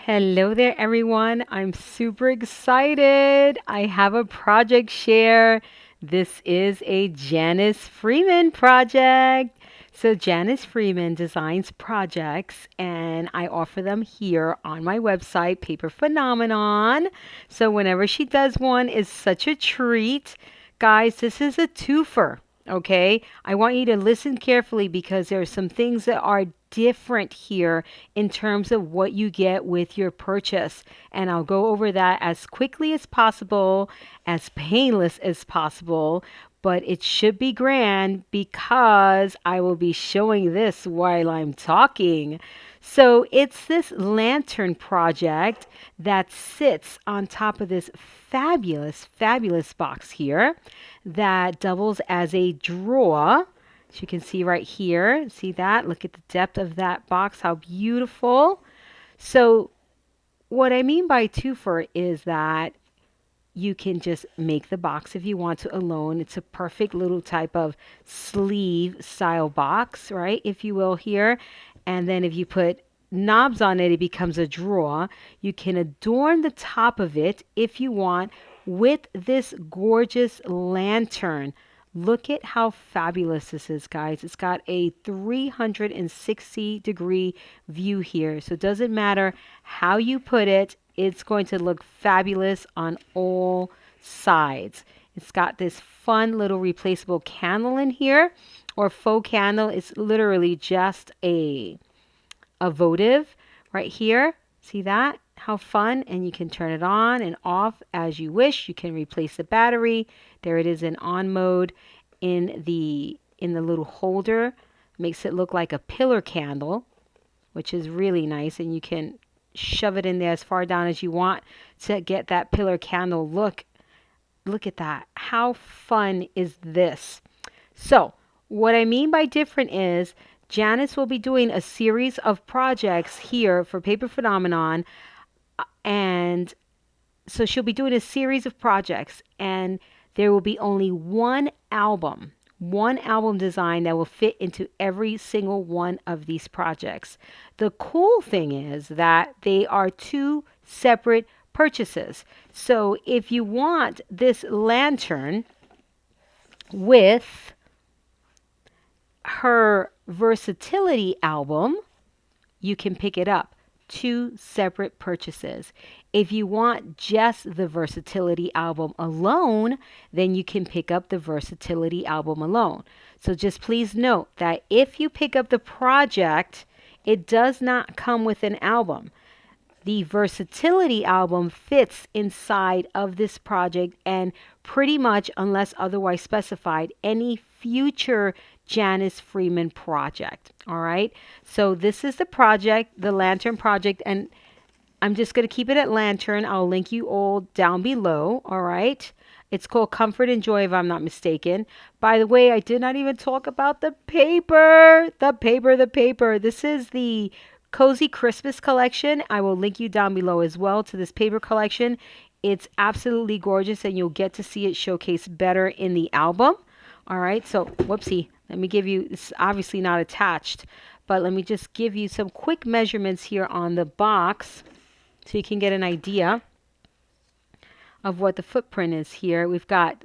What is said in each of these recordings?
Hello there, everyone. I'm super excited. I have a project share. This is a Janice Freeman project. So, Janice Freeman designs projects, and I offer them here on my website, Paper Phenomenon. So, whenever she does one, it's such a treat. Guys, this is a twofer. Okay, I want you to listen carefully because there are some things that are different here in terms of what you get with your purchase. And I'll go over that as quickly as possible, as painless as possible. But it should be grand because I will be showing this while I'm talking. So it's this lantern project that sits on top of this fabulous box here that doubles as a drawer. As you can see right here, see that? Look at the depth of that box, how beautiful. So what I mean by twofer is that you can just make the box if you want to alone. It's a perfect little type of sleeve style box, right? If you will here. And then if you put knobs on it, it becomes a drawer. You can adorn the top of it if you want with this gorgeous lantern. Look at how fabulous this is, guys. It's got a 360-degree view here. So it doesn't matter how you put it, it's going to look fabulous on all sides. It's got this fun little replaceable candle in here, or faux candle. It's literally just a votive right here. See that? How fun. And you can turn it on and off as you wish. You can replace the battery. There it is in on mode in the little holder. Makes it look like a pillar candle, which is really nice. And you can shove it in there as far down as you want to get that pillar candle look. Look at that. How fun is this? So what I mean by different is Janice will be doing a series of projects here for Paper Phenomenon. And so she'll be doing a series of projects, and there will be only one album design that will fit into every single one of these projects. The cool thing is that they are two separate purchases. So if you want this lantern with her Versatility album, you can pick it up. Two separate purchases. If you want just the Versatility album alone, then you can pick up the Versatility album alone. So just please note that if you pick up the project, it does not come with an album. The Versatility album fits inside of this project, and pretty much, unless otherwise specified, any future Janice Freeman project. All right. So this is the project, the lantern project, and I'm just going to keep it at lantern. I'll link you all down below. All right. It's called Comfort and Joy, if I'm not mistaken. By the way, I did not even talk about the paper. The paper. This is the Cozy Christmas collection. I will link you down below as well to this paper collection. It's absolutely gorgeous, and you'll get to see it showcased better in the album. All right, so whoopsie. Let me give you, it's obviously not attached, but let me just give you some quick measurements here on the box so you can get an idea of what the footprint is here. We've got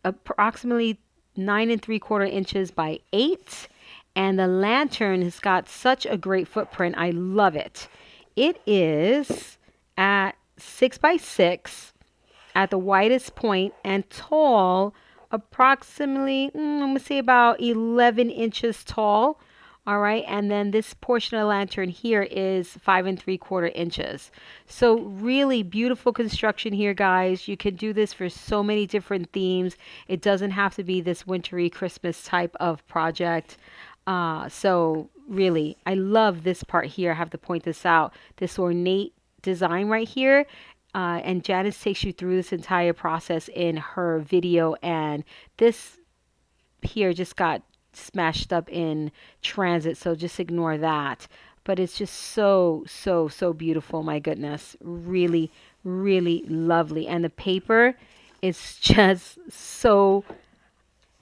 approximately 9 3/4 inches by 8. And the lantern has got such a great footprint. I love it. It is at 6 by 6 at the widest point and tall, approximately, I'm going to say about 11 inches tall. All right. And then this portion of the lantern here is 5 3/4 inches. So really beautiful construction here, guys. You can do this for so many different themes. It doesn't have to be this wintry Christmas type of project. So really, I love this part here. I have to point this out. This ornate design right here. And Janice takes you through this entire process in her video. And this here just got smashed up in transit. So just ignore that. But it's just so beautiful. My goodness. Really, really lovely. And the paper is just so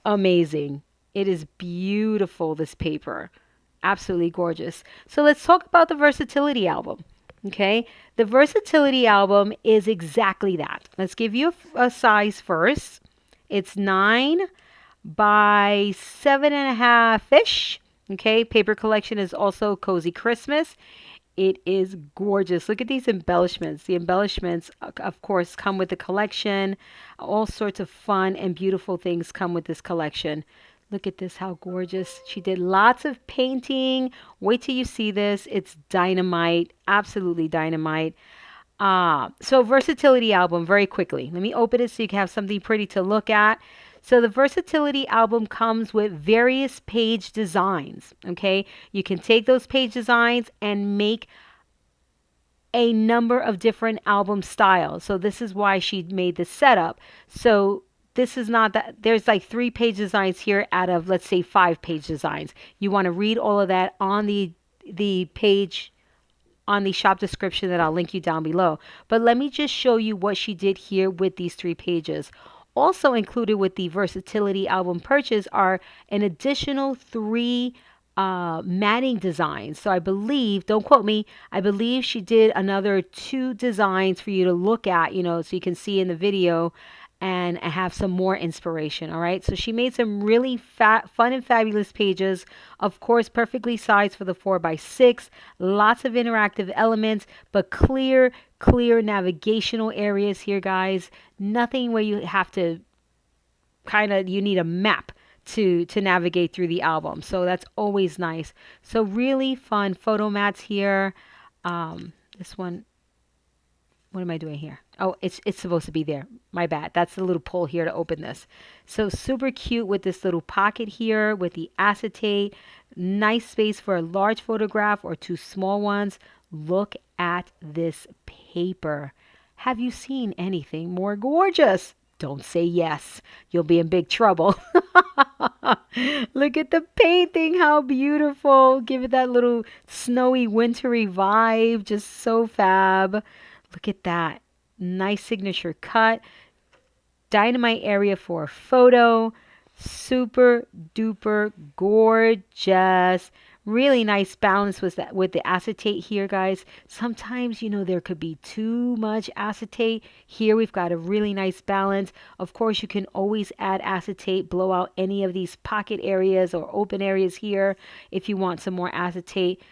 amazing. It is beautiful, this paper. Absolutely gorgeous. So let's talk about the Versatility album. Okay, the Versatility Album is exactly that. Let's give you a size first. It's 9 by 7.5 ish. Okay, paper collection is also Cozy Christmas. It is gorgeous. Look at these embellishments. The embellishments, of course, come with the collection. All sorts of fun and beautiful things come with this collection. Look at this, how gorgeous. She did lots of painting. Wait till you see this. It's dynamite, absolutely dynamite. So Versatility Album, very quickly. Let me open it so you can have something pretty to look at. So the Versatility Album comes with various page designs, okay? You can take those page designs and make a number of different album styles. So this is why she made this setup. So this is not that there's like 3 page designs here out of, let's say, 5 page designs. You want to read all of that on the page on the shop description that I'll link you down below. But let me just show you what she did here with these 3 pages. Also included with the Versatility Album purchase are an additional 3 matting designs. So I believe, don't quote me, I believe she did another 2 designs for you to look at, so you can see in the video and have some more inspiration. All right. So she made some really fun and fabulous pages. Of course, perfectly sized for the 4x6. Lots of interactive elements, but clear navigational areas here, guys. Nothing where you have to you need a map to navigate through the album. So that's always nice. So really fun photo mats here. This one, what am I doing here? Oh, it's supposed to be there. My bad. That's the little pull here to open this. So super cute with this little pocket here with the acetate. Nice space for a large photograph or 2 small ones. Look at this paper. Have you seen anything more gorgeous? Don't say yes. You'll be in big trouble. Look at the painting. How beautiful. Give it that little snowy, wintry vibe. Just so fab. Look at that. Nice signature cut. Dynamite area for a photo. Super duper gorgeous. Really nice balance with the acetate here, guys. Sometimes, there could be too much acetate. Here we've got a really nice balance. Of course, you can always add acetate, blow out any of these pocket areas or open areas here if you want some more acetate.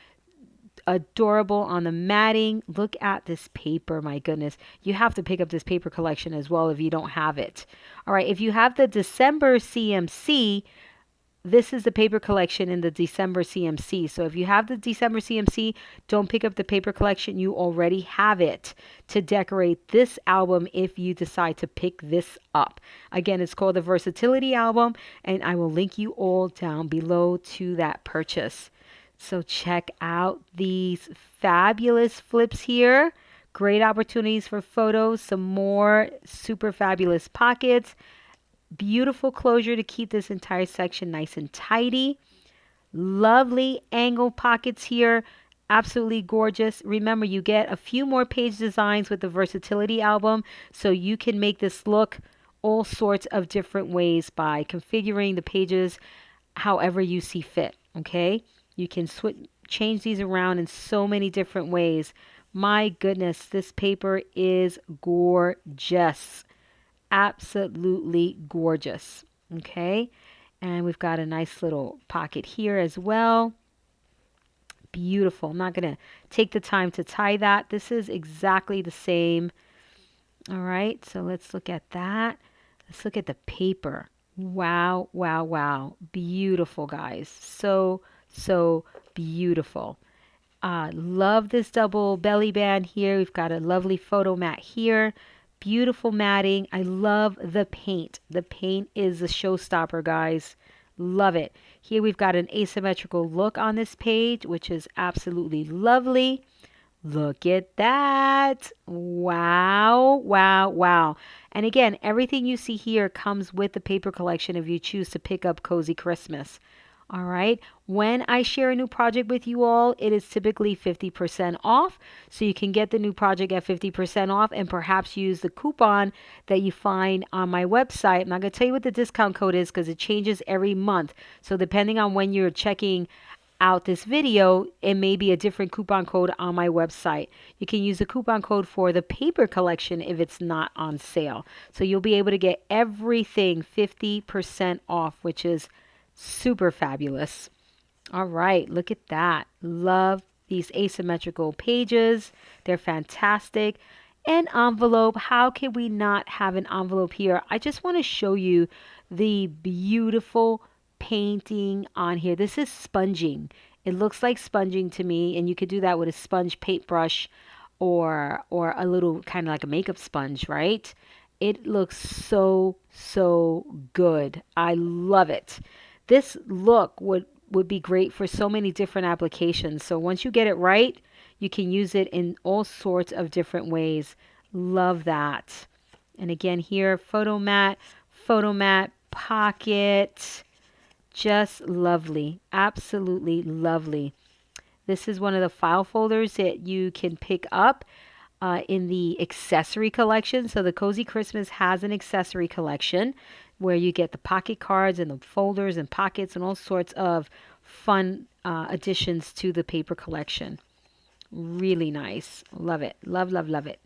Adorable on the matting. Look at this paper. My goodness. You have to pick up this paper collection as well if you don't have it. All right. If you have the December CMC, this is the paper collection in the December CMC. So if you have the December CMC, don't pick up the paper collection. You already have it to decorate this album if you decide to pick this up. Again, it's called the Versatility Album, and I will link you all down below to that purchase. So check out these fabulous flips here. Great opportunities for photos. Some more super fabulous pockets. Beautiful closure to keep this entire section nice and tidy. Lovely angle pockets here. Absolutely gorgeous. Remember, you get a few more page designs with the Versatility Album, so you can make this look all sorts of different ways by configuring the pages however you see fit. Okay? You can change these around in so many different ways. My goodness, this paper is gorgeous. Absolutely gorgeous. Okay. And we've got a nice little pocket here as well. Beautiful. I'm not going to take the time to tie that. This is exactly the same. All right. So let's look at that. Let's look at the paper. Wow, wow, wow. Beautiful, guys. So beautiful. Love this double belly band here. We've got a lovely photo mat here. Beautiful matting. I love the paint. The paint is a showstopper, guys. Love it. Here we've got an asymmetrical look on this page, which is absolutely lovely. Look at that. Wow, wow, wow. And again, everything you see here comes with the paper collection if you choose to pick up Cozy Christmas. All right. When I share a new project with you all, it is typically 50% off. So you can get the new project at 50% off and perhaps use the coupon that you find on my website. I'm not going to tell you what the discount code is because it changes every month. So depending on when you're checking out this video, it may be a different coupon code on my website. You can use the coupon code for the paper collection if it's not on sale. So you'll be able to get everything 50% off, which is super fabulous. All right, look at that. Love these asymmetrical pages. They're fantastic. An envelope. How can we not have an envelope here? I just want to show you the beautiful painting on here. This is sponging. It looks like sponging to me, and you could do that with a sponge paintbrush or a little kind of like a makeup sponge, right? It looks so good. I love it. This look would be great for so many different applications. So once you get it right, you can use it in all sorts of different ways. Love that. And again here, photo mat, pocket. Just lovely. Absolutely lovely. This is one of the file folders that you can pick up in the accessory collection. So the Cozy Christmas has an accessory collection where you get the pocket cards and the folders and pockets and all sorts of fun additions to the paper collection. Really nice. Love it. Love, love, love it.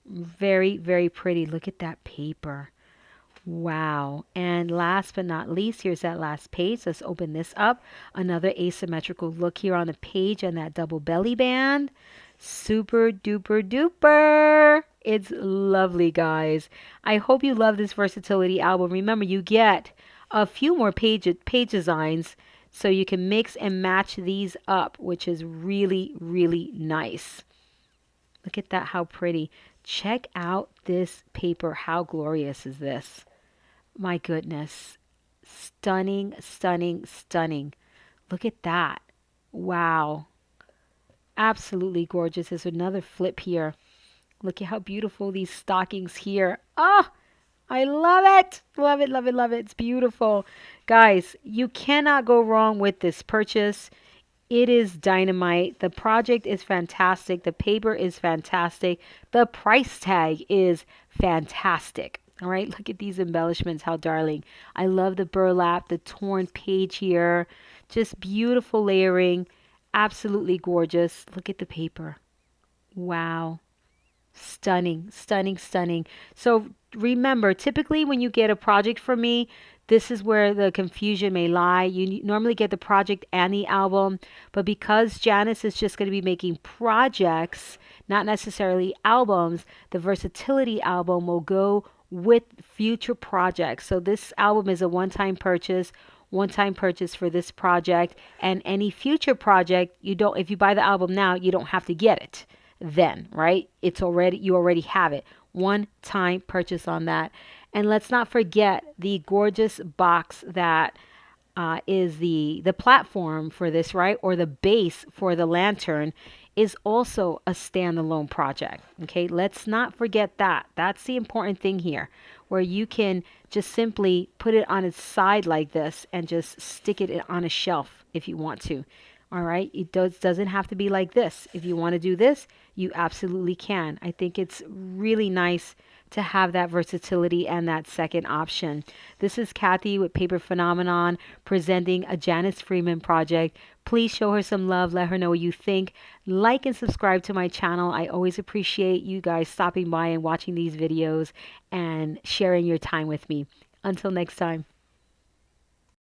Very, very pretty. Look at that paper. Wow. And last but not least, here's that last page. Let's open this up. Another asymmetrical look here on the page and that double belly band. Super duper duper. It's lovely, guys. I hope you love this versatility album. Remember, you get a few more page designs so you can mix and match these up, which is really, really nice. Look at that, how pretty. Check out this paper. How glorious is this? My goodness. Stunning, stunning, stunning. Look at that. Wow. Absolutely gorgeous. There's another flip here. Look at how beautiful these stockings here. Oh, I love it. Love it, love it, love it. It's beautiful. Guys, you cannot go wrong with this purchase. It is dynamite. The project is fantastic. The paper is fantastic. The price tag is fantastic. All right, look at these embellishments. How darling. I love the burlap, the torn page here. Just beautiful layering. Absolutely gorgeous. Look at the paper. Wow. Stunning, stunning, stunning. So remember, typically when you get a project from me, this is where the confusion may lie. You normally get the project and the album, but because Janice is just going to be making projects, not necessarily albums, the Versatility album will go with future projects. So this album is a one-time purchase for this project, and any future project, if you buy the album now, you don't have to get it then, right? You already have it. One-time purchase on that. And let's not forget the gorgeous box that is the platform for this, right? Or the base for the lantern is also a standalone project. Okay, let's not forget that. That's the important thing here, where you can just simply put it on its side like this and just stick it on a shelf if you want to. All right, it doesn't have to be like this. If you want to do this, you absolutely can. I think it's really nice to have that versatility and that second option. This is Kathy with Paper Phenomenon presenting a Janice Freeman project. Please show her some love. Let her know what you think. Like and subscribe to my channel. I always appreciate you guys stopping by and watching these videos and sharing your time with me. Until next time.